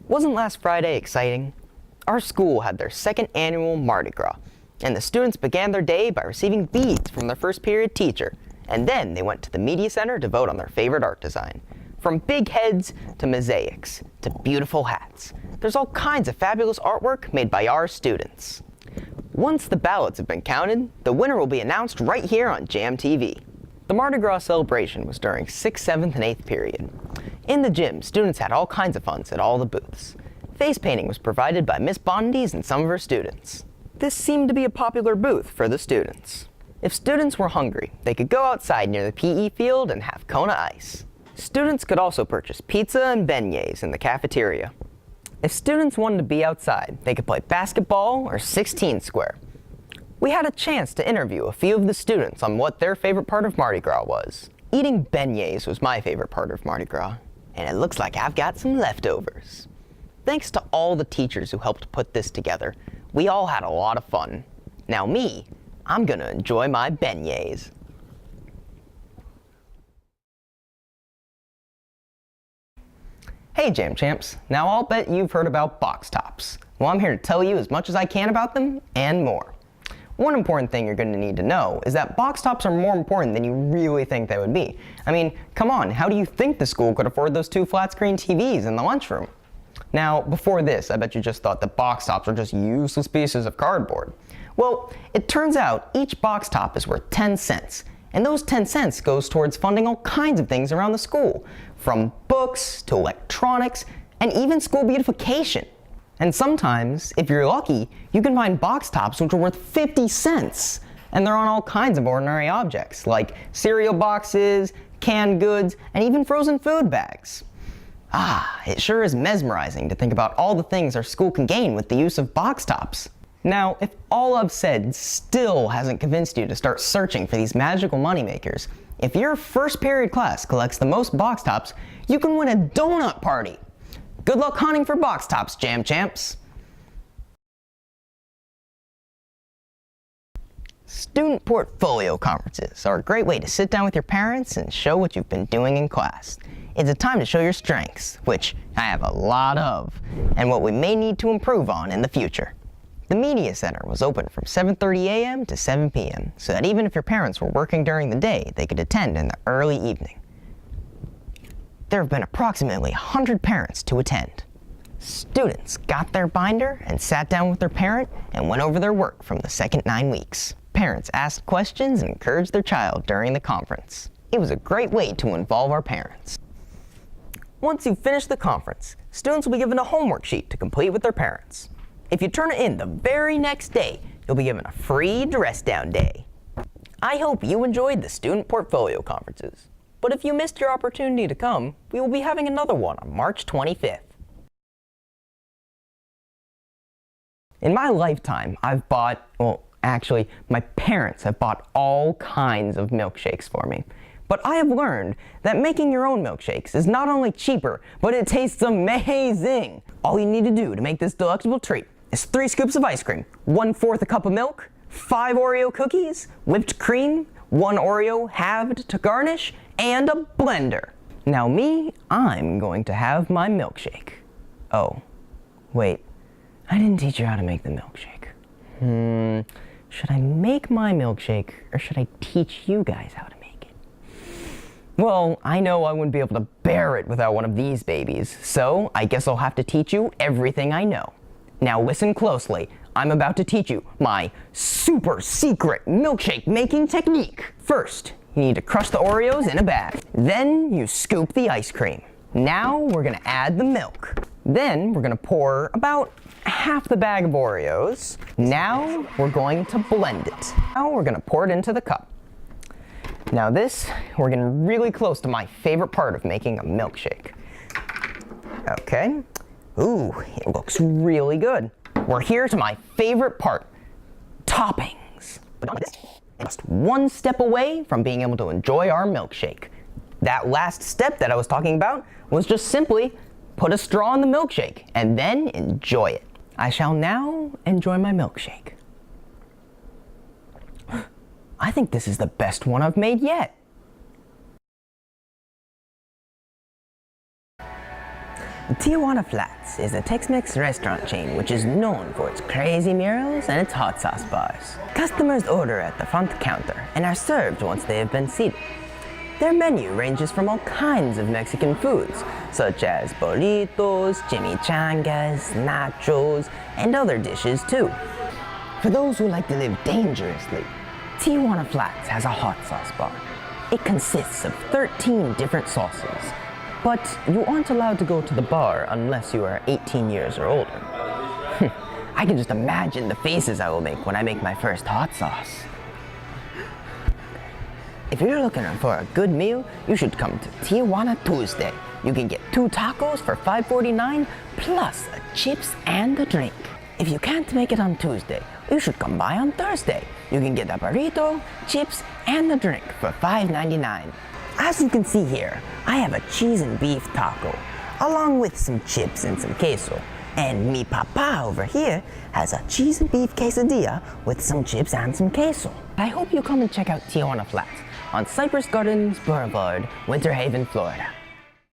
Wasn't last Friday exciting? Our school had their second annual Mardi Gras, and the students began their day by receiving beads from their first period teacher, and then they went to the media center to vote on their favorite art design. From big heads to mosaics to beautiful hats, there's all kinds of fabulous artwork made by our students. Once the ballots have been counted, the winner will be announced right here on Jam TV. The Mardi Gras celebration was during 6th, 7th, and 8th period. In the gym, students had all kinds of fun at all the booths. Face painting was provided by Miss Bondi's and some of her students. This seemed to be a popular booth for the students. If students were hungry, they could go outside near the PE field and have Kona ice. Students could also purchase pizza and beignets in the cafeteria. If students wanted to be outside, they could play basketball or 16 square. We had a chance to interview a few of the students on what their favorite part of Mardi Gras was. Eating beignets was my favorite part of Mardi Gras, and it looks like I've got some leftovers. Thanks to all the teachers who helped put this together, we all had a lot of fun. Now me, I'm gonna enjoy my beignets. Hey Jam Champs, now I'll bet you've heard about box tops. Well, I'm here to tell you as much as I can about them and more. One important thing you're going to need to know is that box tops are more important than you really think they would be. I mean, come on, how do you think the school could afford those 2 flat-screen TVs in the lunchroom? Now, before this, I bet you just thought that box tops are just useless pieces of cardboard. Well, it turns out each box top is worth 10 cents, and those 10 cents goes towards funding all kinds of things around the school, from books to electronics and even school beautification. And sometimes, if you're lucky, you can find box tops which are worth 50 cents. And they're on all kinds of ordinary objects, like cereal boxes, canned goods, and even frozen food bags. Ah, it sure is mesmerizing to think about all the things our school can gain with the use of box tops. Now, if all I've said still hasn't convinced you to start searching for these magical moneymakers, if your first period class collects the most box tops, you can win a donut party. Good luck hunting for box tops, Jam Champs! Student portfolio conferences are a great way to sit down with your parents and show what you've been doing in class. It's a time to show your strengths, which I have a lot of, and what we may need to improve on in the future. The Media Center was open from 7:30 a.m. to 7 p.m., so that even if your parents were working during the day, they could attend in the early evening. There have been approximately 100 parents to attend. Students got their binder and sat down with their parent and went over their work from the second 9 weeks. Parents asked questions and encouraged their child during the conference. It was a great way to involve our parents. Once you finish the conference, students will be given a homework sheet to complete with their parents. If you turn it in the very next day, you'll be given a free dress down day. I hope you enjoyed the student portfolio conferences. But if you missed your opportunity to come, we will be having another one on March 25th. In my lifetime, I've bought, well, actually, my parents have bought all kinds of milkshakes for me. But I have learned that making your own milkshakes is not only cheaper, but it tastes amazing. All you need to do to make this delectable treat is 3 scoops of ice cream, 1/4 a cup of milk, 5 Oreo cookies, whipped cream, 1 Oreo halved to garnish, and a blender. Now me, I'm going to have my milkshake. Oh, wait, I didn't teach you how to make the milkshake. Should I make my milkshake or should I teach you guys how to make it? Well, I know I wouldn't be able to bear it without one of these babies, so I guess I'll have to teach you everything I know. Now listen closely. I'm about to teach you my super secret milkshake making technique. First, you need to crush the Oreos in a bag. Then you scoop the ice cream. Now we're gonna add the milk. Then we're gonna pour about half the bag of Oreos. Now we're going to blend it. Now we're gonna pour it into the cup. Now this, we're getting really close to my favorite part of making a milkshake. Okay. Ooh, it looks really good. We're here to my favorite part, toppings. Just one step away from being able to enjoy our milkshake. That last step that I was talking about was just simply put a straw in the milkshake and then enjoy it. I shall now enjoy my milkshake. I think this is the best one I've made yet. Tijuana Flats is a Tex-Mex restaurant chain which is known for its crazy murals and its hot sauce bars. Customers order at the front counter and are served once they have been seated. Their menu ranges from all kinds of Mexican foods, such as burritos, chimichangas, nachos, and other dishes too. For those who like to live dangerously, Tijuana Flats has a hot sauce bar. It consists of 13 different sauces, but you aren't allowed to go to the bar unless you are 18 years or older. I can just imagine the faces I will make when I make my first hot sauce. If you're looking for a good meal, you should come to Tijuana Tuesday. You can get 2 tacos for $5.49 plus a chips and a drink. If you can't make it on Tuesday, you should come by on Thursday. You can get a burrito, chips, and a drink for $5.99. As you can see here, I have a cheese and beef taco, along with some chips and some queso. And mi papa over here has a cheese and beef quesadilla with some chips and some queso. I hope you come and check out Tijuana Flats on Cypress Gardens Boulevard, Winter Haven, Florida.